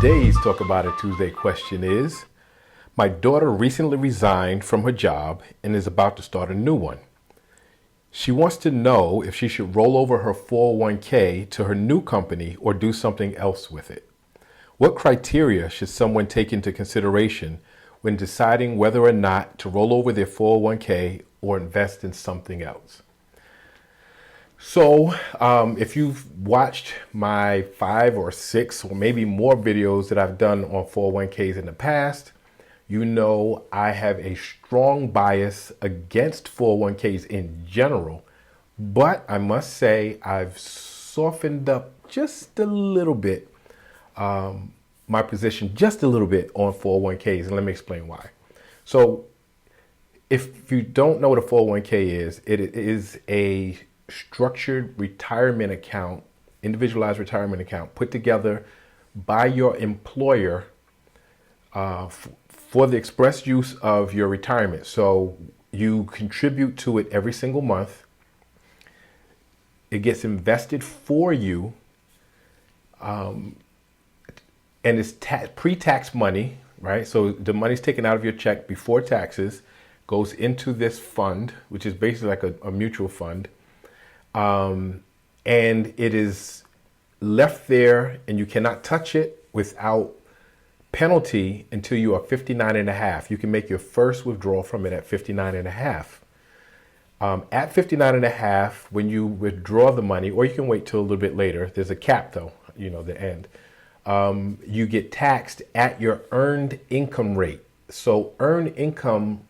Today's Talk About It Tuesday question is, my daughter recently resigned from her job and is about to start a new one. She wants to know if she should roll over her 401k to her new company or do something else with it. What criteria should someone take into consideration when deciding whether or not to roll over their 401k or invest in something else? So if you've watched my 5 or 6 or maybe more videos that I've done on 401ks in the past, you know I have a strong bias against 401ks in general, but I must say I've softened up just a little bit, my position just a little bit on 401ks, and let me explain why. So if you don't know what a 401k is, it is a structured retirement account, individualized retirement account put together by your employer for the express use of your retirement. So you contribute to it every single month. It gets invested for you, and it's pre-tax money, right? So the money's taken out of your check before taxes, goes into this fund, which is basically like a mutual fund. And it is left there and you cannot touch it without penalty until you are 59 and a half. You can make your first withdrawal from it at 59 and a half. At 59 and a half, when you withdraw the money, or you can wait till a little bit later, there's a cap though, the end. You get taxed at your earned income rate. So earned income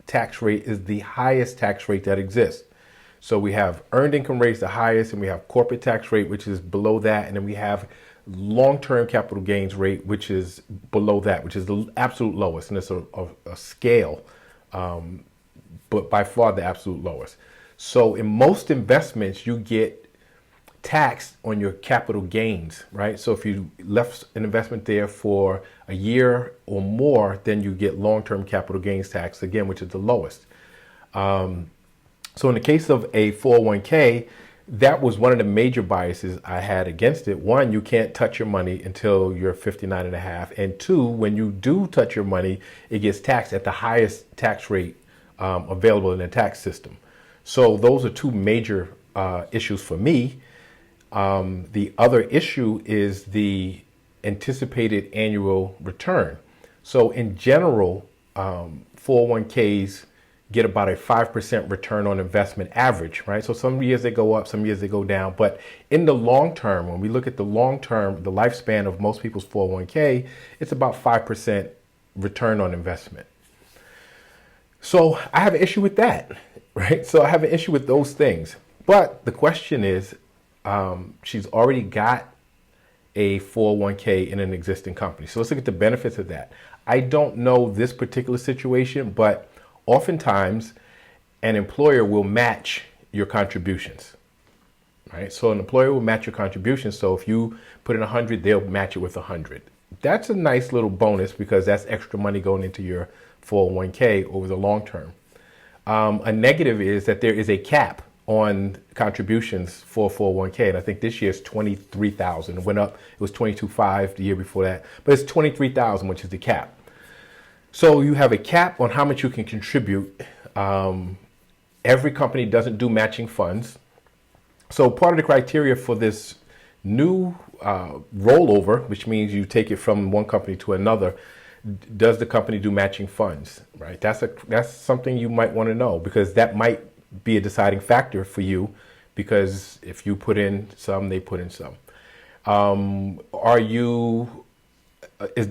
tax rate is the highest tax rate that exists. So we have earned income rates, the highest, and we have corporate tax rate, which is below that. And then we have long-term capital gains rate, which is below that, which is the absolute lowest. And it's a scale, but by far the absolute lowest. So in most investments, you get taxed on your capital gains, right? So if you left an investment there for a year or more, then you get long-term capital gains tax, again, which is the lowest. So in the case of a 401k, that was one of the major biases I had against it. One, you can't touch your money until you're 59 and a half. And two, when you do touch your money, it gets taxed at the highest tax rate available in the tax system. So those are two major issues for me. The other issue is the anticipated annual return. So in general, 401ks get about a 5% return on investment average, right? So some years they go up, some years they go down. But in the long term, when we look at the long term, the lifespan of most people's 401k, it's about 5% return on investment. So I have an issue with that, right? So I have an issue with those things. But the question is, she's already got a 401k in an existing company. So let's look at the benefits of that. I don't know this particular situation, but oftentimes, an employer will match your contributions, right? So an employer will match your contributions. So if you put in 100, they'll match it with 100. That's a nice little bonus because that's extra money going into your 401k over the long term. A negative is that there is a cap on contributions for 401k. And I think this year is 23,000. It went up. It was 22.5 the year before that, but it's 23,000, which is the cap. So you have a cap on how much you can contribute. Every company doesn't do matching funds. So part of the criteria for this new rollover, which means you take it from one company to another, does the company do matching funds, right? That's something you might want to know, because that might be a deciding factor for you, because if you put in some, they put in some.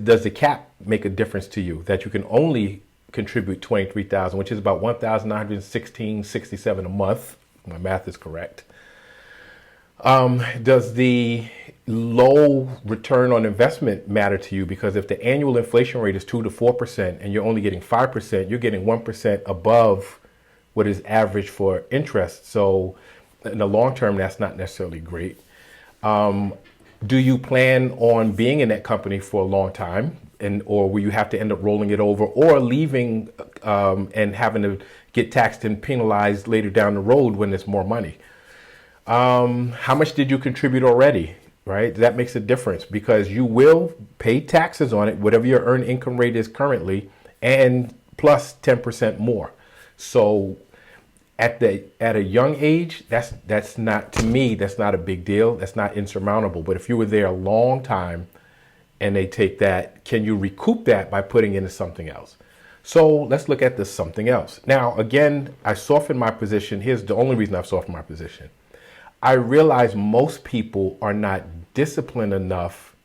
Does the cap make a difference to you that you can only contribute 23,000, which is about 1,916.67 a month? My math is correct. Does the low return on investment matter to you? Because if the annual inflation rate is 2 to 4% and you're only getting 5%, you're getting 1% above what is average for interest. So in the long term, that's not necessarily great. Do you plan on being in that company for a long time, or will you have to end up rolling it over or leaving and having to get taxed and penalized later down the road when there's more money? How much did you contribute already? right? That makes a difference because you will pay taxes on it, whatever your earned income rate is currently, and plus 10% more. So at a young age, that's not, to me, that's not a big deal. That's not insurmountable. But if you were there a long time and they take that, can you recoup that by putting into something else? So let's look at this something else. Now, again, I softened my position. Here's the only reason I've softened my position. I realize most people are not disciplined enough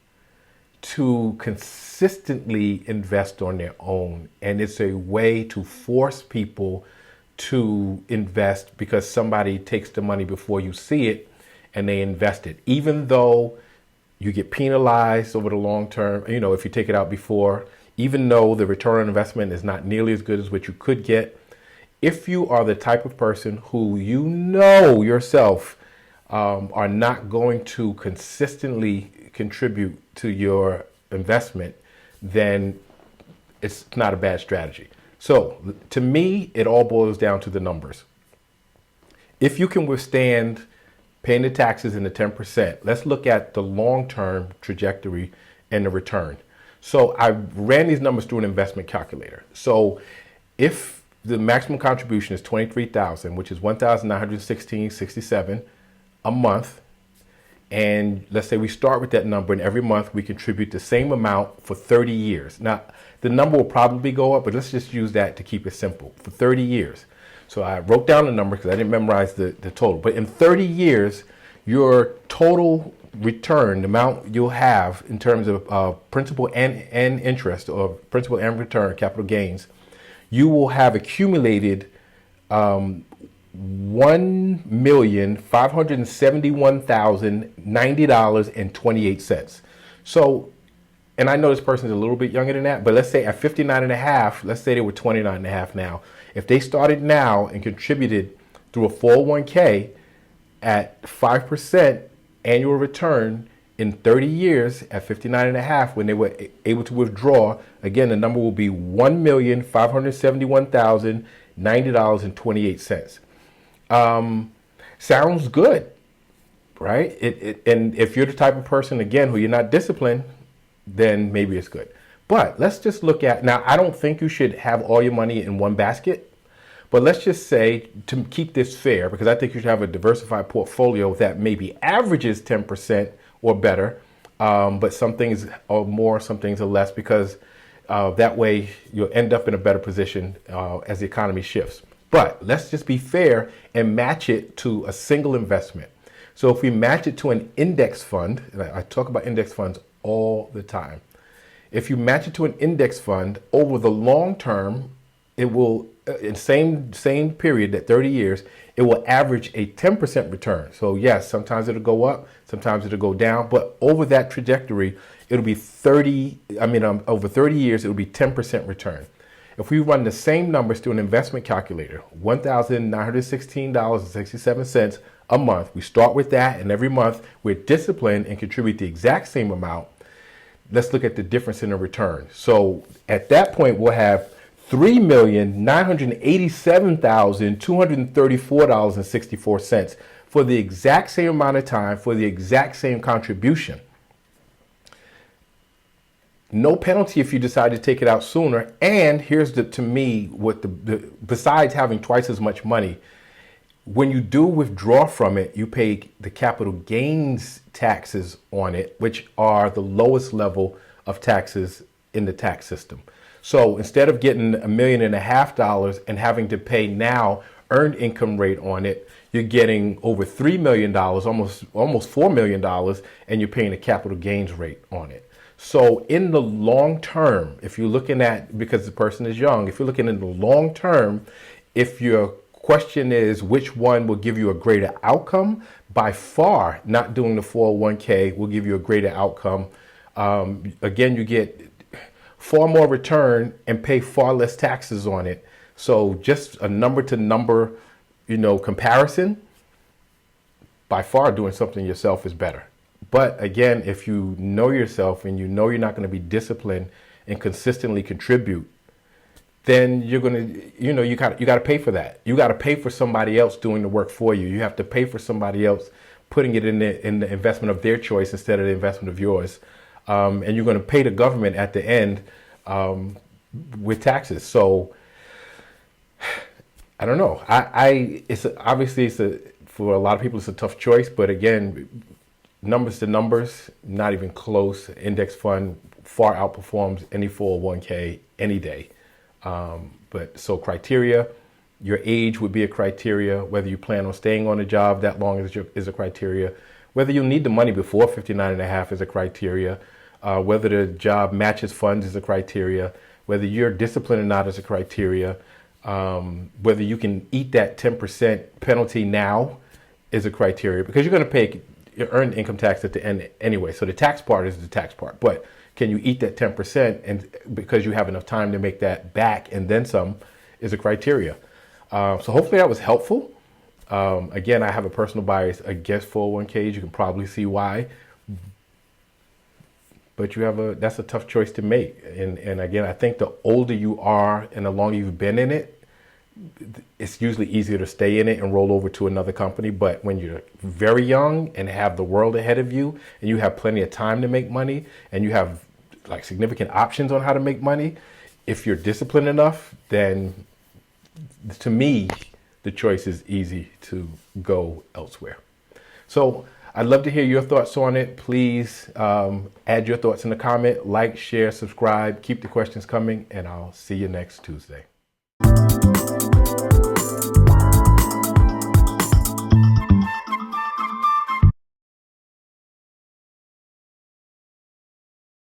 to consistently invest on their own. And it's a way to force people to invest because somebody takes the money before you see it and they invest it. Even though you get penalized over the long term, if you take it out before, even though the return on investment is not nearly as good as what you could get, if you are the type of person who yourself are not going to consistently contribute to your investment, then it's not a bad strategy. So to me, it all boils down to the numbers. If you can withstand paying the taxes and the 10%, let's look at the long-term trajectory and the return. So I ran these numbers through an investment calculator. So if the maximum contribution is $23,000, which is $1,916.67 a month, and let's say we start with that number, and every month we contribute the same amount for 30 years. Now, the number will probably go up, but let's just use that to keep it simple. For 30 years. So I wrote down the number because I didn't memorize the total. But in 30 years, your total return, the amount you'll have in terms of principal and interest, or principal and return, capital gains, you will have accumulated $1,571,090.28. So, and I know this person is a little bit younger than that, but let's say at 59 and a half, let's say they were 29 and a half now. If they started now and contributed through a 401k at 5% annual return in 30 years at 59 and a half, when they were able to withdraw, again, the number will be $1,571,090.28. Sounds good, right? And if you're the type of person, again, who you're not disciplined, then maybe it's good. But let's just look at, now I don't think you should have all your money in one basket, but let's just say, to keep this fair, because I think you should have a diversified portfolio that maybe averages 10% or better, but some things are more, some things are less, because that way you'll end up in a better position as the economy shifts. But let's just be fair and match it to a single investment. So if we match it to an index fund, and I talk about index funds all the time. If you match it to an index fund over the long term, it will, in same period, that 30 years, it will average a 10% return. So yes, sometimes it'll go up, sometimes it'll go down, but over that trajectory, it'll be over 30 years, it'll be 10% return. If we run the same numbers through an investment calculator, $1,916.67 a month, we start with that, and every month we're disciplined and contribute the exact same amount. Let's look at the difference in the return. So at that point, we'll have $3,987,234.64 for the exact same amount of time, for the exact same contribution. No penalty if you decide to take it out sooner. And here's to me, besides having twice as much money, when you do withdraw from it, you pay the capital gains taxes on it, which are the lowest level of taxes in the tax system. So instead of getting $1.5 million and having to pay now earned income rate on it, you're getting over $3 million, almost $4 million, and you're paying a capital gains rate on it. So in the long term, if you're looking at, because the person is young, if you're looking in the long term, if your question is which one will give you a greater outcome, by far not doing the 401k will give you a greater outcome. Again, you get far more return and pay far less taxes on it. So just a number to number, comparison, by far doing something yourself is better. But again, if you know yourself and you know you're not going to be disciplined and consistently contribute, then you're going to, you got to pay for that. You got to pay for somebody else doing the work for you. You have to pay for somebody else putting it in the investment of their choice instead of the investment of yours. And you're going to pay the government at the end with taxes. So I don't know. Obviously for a lot of people it's a tough choice, but again, numbers to numbers, not even close. Index fund far outperforms any 401k any day. But so criteria, your age would be a criteria. Whether you plan on staying on the job that long is a criteria. Whether you need the money before 59 and a half is a criteria. Whether the job matches funds is a criteria. Whether you're disciplined or not is a criteria. Whether you can eat that 10% penalty now is a criteria, because you're going to pay your earned income tax at the end anyway. So the tax part is the tax part, but can you eat that 10% and because you have enough time to make that back and then some is a criteria. So hopefully that was helpful. Again, I have a personal bias against 401ks. You can probably see why, but that's a tough choice to make. And again, I think the older you are and the longer you've been in it, it's usually easier to stay in it and roll over to another company. But when you're very young and have the world ahead of you and you have plenty of time to make money and you have like significant options on how to make money, if you're disciplined enough, then to me, the choice is easy to go elsewhere. So I'd love to hear your thoughts on it. Please add your thoughts in the comment, like, share, subscribe, keep the questions coming, and I'll see you next Tuesday.